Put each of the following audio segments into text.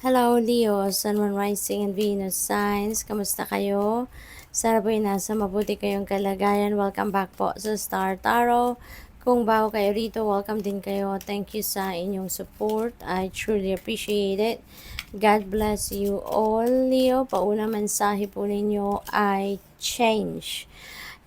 Hello, Leo, Sun, Moon, Rising, and Venus signs. Kamusta kayo? Sana po'y nasa mabuti kayong kalagayan. Welcome back po sa Star Tarot. Kung bago kayo rito, welcome din kayo. Thank you sa inyong support. I truly appreciate it. God bless you all, Leo. Paunang mensahe po ninyo ay change.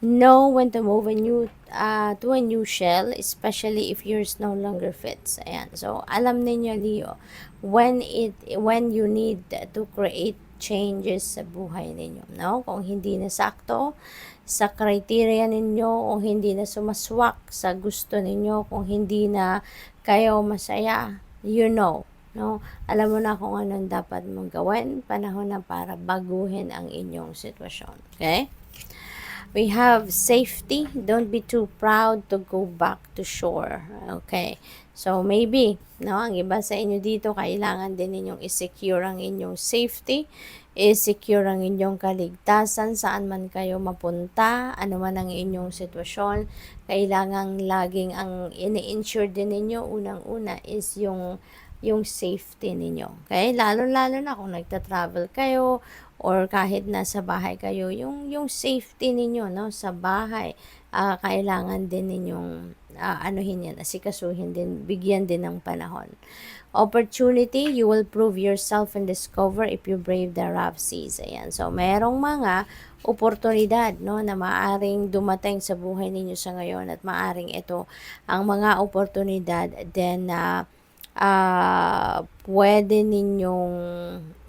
Know when to move to a new shell, especially if yours no longer fits. Ayan. So, alam ninyo, Leo, when you need to create changes sa buhay ninyo, no? Kung hindi na sakto sa criteria ninyo, kung hindi na sumaswak sa gusto ninyo, kung hindi na kayo masaya, no? Alam mo na kung anong dapat mong gawin. Panahon na para baguhin ang inyong sitwasyon. Okay? We have safety. Don't be too proud to go back to shore. Okay. So, maybe, no, ang iba sa inyo dito, kailangan din ninyong i-secure ang inyong safety, i-secure ang inyong kaligtasan, saan man kayo mapunta, ano man ang inyong sitwasyon, kailangan laging ang ini-insure din ninyo, unang-una is yung safety ninyo. Okay? Lalo-lalo na kung nagta-travel kayo, or kahit nasa bahay kayo, yung safety ninyo, no, sa bahay, kailangan din ninyong anuhin yan, asikasuhin din, bigyan din ng panahon. Opportunity, you will prove yourself and discover if you brave the rough seas. Ayan. So, merong mga oportunidad, no, na maaring dumating sa buhay ninyo sa ngayon, at maaring ito ang mga oportunidad then na pwede ninyong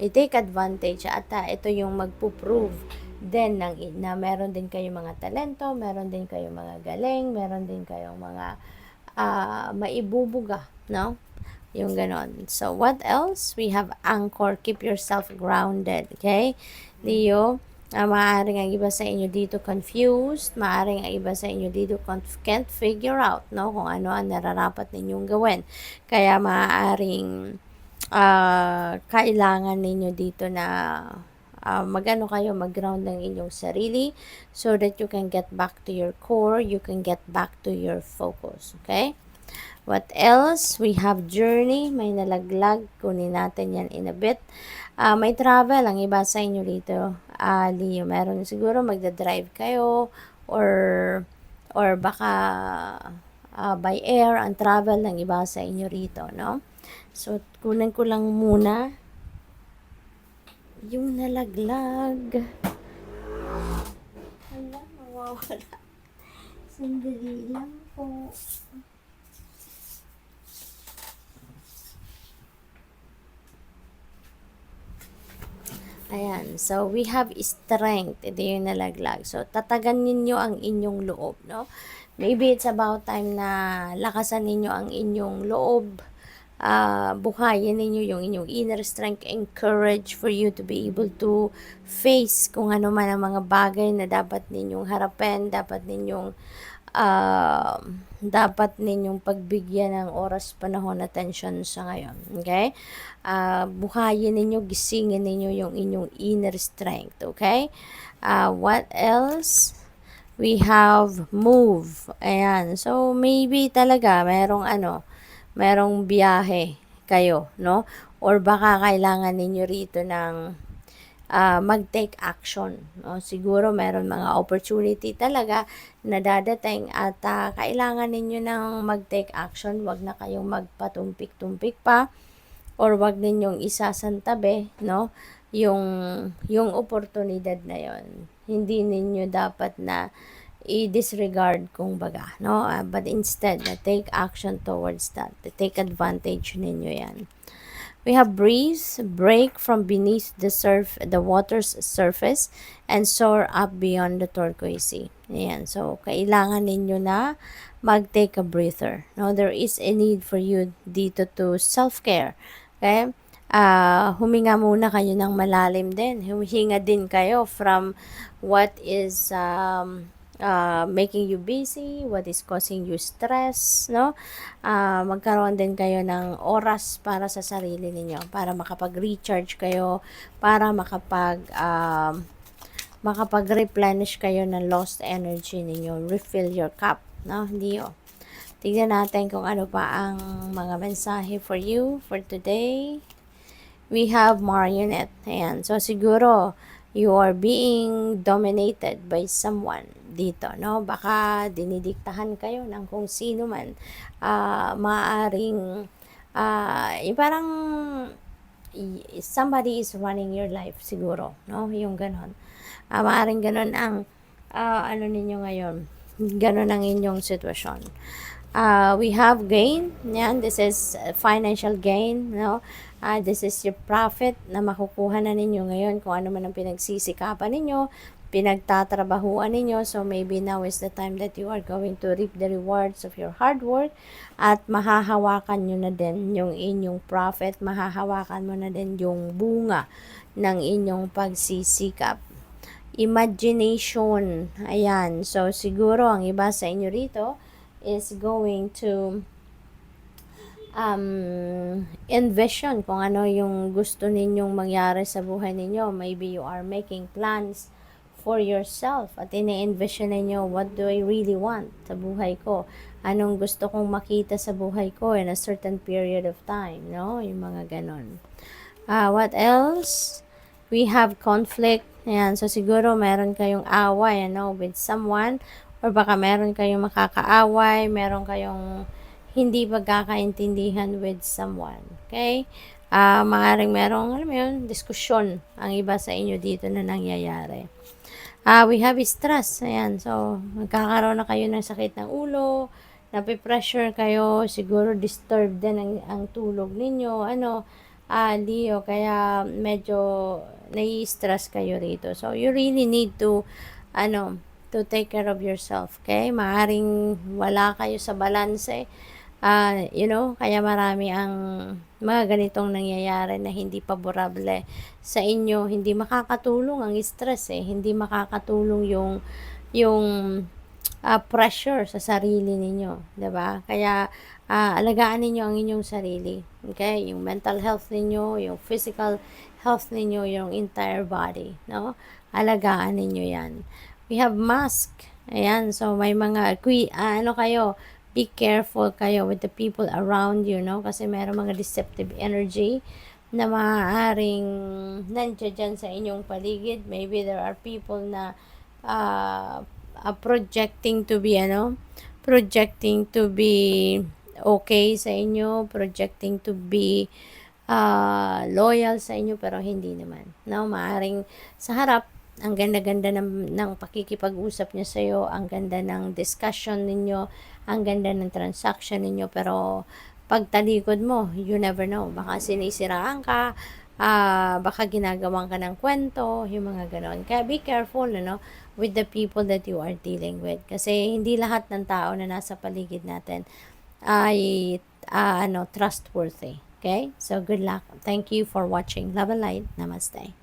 i-take advantage, at ito yung magpo-prove din na meron din kayong mga talento, meron din kayong mga galing, meron din kayong mga maibubuga, no? Yung ganon. So, what else? We have anchor. Keep yourself grounded. Okay? Leo, maaaring ang iba sa inyo dito confused, maaaring ang iba sa inyo dito can't figure out, no, kung ano ang nararapat ninyong gawin. Kaya maaaring kailangan ninyo dito na mag-ground ng inyong sarili so that you can get back to your core, you can get back to your focus. Okay? What else? We have journey. May nalaglag. Kunin natin yan in a bit. May travel. Ang iba sa inyo dito, Leo, meron siguro magdadrive kayo or baka by air ang travel ng iba sa inyo rito, no? So, kunin ko lang muna yung nalaglag. Hala, mawawala. Sandali lang po. Ayan. So, we have strength. Ito yung nalaglag. So, tatagan ninyo ang inyong loob, no? Maybe it's about time na lakasan ninyo ang inyong loob. Buhayin ninyo yung inyong inner strength and courage for you to be able to face kung ano man ang mga bagay na dapat ninyong harapin, dapat ninyong pagbigyan ng oras, panahon, attention sa ngayon. Okay? Buhayin ninyo, gisingin ninyo yung inyong inner strength. Okay? What else? We have move. Ayan. So, maybe talaga merong biyahe kayo, no? Or baka kailangan ninyo rito ng mag-take action. No? Siguro meron mga opportunity talaga na dadating at kailangan ninyo ng mag-take action. Wag na kayong magpatumpik-tumpik pa, or wag ninyong isasantabi, no? Yung oportunidad na yon. Hindi ninyo dapat na i-disregard kung baga, no? But instead, take action towards that. Take advantage ninyo yan. We have breeze, break from beneath the water's surface and soar up beyond the turquoise sea. Ayan. So, kailangan ninyo na mag-take a breather. No, there is a need for you dito to self-care. Okay? Huminga muna kayo ng malalim din. Huminga din kayo from what is making you busy, what is causing you stress, no? Magkaroon din kayo ng oras para sa sarili ninyo, para makapag-recharge kayo, para makapag-replenish kayo ng lost energy ninyo, refill your cup, no? Hindi yun. Tignan natin kung ano pa ang mga mensahe for you for today. we have marionette. Ayan. So, siguro, you are being dominated by someone dito, no? Baka dinidiktahan kayo ng kung sino man. Maaring, yung parang, somebody is running your life, siguro, no? Yung ganon. Maaring ganon ang, ano ninyo ngayon. Ganon ang inyong sitwasyon. We have gain. Yan, this is financial gain, no? This is your profit na makukuha na ninyo ngayon kung ano man ang pinagsisikapan ninyo, pinagtatrabahuan ninyo. So maybe now is the time that you are going to reap the rewards of your hard work at mahahawakan nyo na din yung inyong profit, mahahawakan mo na din yung bunga ng inyong pagsisikap. Imagination. Ayan. So siguro ang iba sa inyo rito is going to envision kung ano yung gusto ninyong mangyari sa buhay ninyo. Maybe you are making plans for yourself at ine-envision ninyo, what do I really want sa buhay ko? Anong gusto kong makita sa buhay ko in a certain period of time, no? Yung mga ganon. What else? We have conflict. Ayan, so siguro meron kayong away, with someone, or baka meron kayong makakaaway, meron kayong hindi pagkakaintindihan with someone. Okay? Maaaring merong, alam mo yun, diskusyon ang iba sa inyo dito na nangyayari. We have stress. Ayan, so magkakaroon na kayo ng sakit ng ulo, napipressure kayo, siguro disturbed din ang tulog ninyo, Leo, kaya medyo nai-stress kayo rito. So, you really need to, to take care of yourself, okay? Maaring wala kayo sa balanse, kaya marami ang mga ganitong nangyayari na hindi paborable sa inyo. Hindi makakatulong ang stress, hindi makakatulong yung pressure sa sarili ninyo, 'di ba? Kaya alagaan ninyo ang inyong sarili. Okay? Yung mental health ninyo, yung physical health ninyo, yung entire body, no? Alagaan ninyo 'yan. We have mask. Ayan, so may mga kayo, be careful kayo with the people around you, no? Kasi meron mga deceptive energy na maaaring nandiyan sa inyong paligid. Maybe there are people na projecting to be okay sa inyo, projecting to be loyal sa inyo, pero hindi naman, no? Maaring sa harap ang ganda-ganda ng pakikipag-usap niya sa iyo, ang ganda ng discussion ninyo, ang ganda ng transaction ninyo, pero pagtalikod mo, you never know, baka sinisiraan ka, baka ginagawan ka ng kwento, yung mga ganon. Kaya be careful, with the people that you are dealing with. Kasi hindi lahat ng tao na nasa paligid natin ay trustworthy. Okay? So, good luck. Thank you for watching. Love and light. Namaste.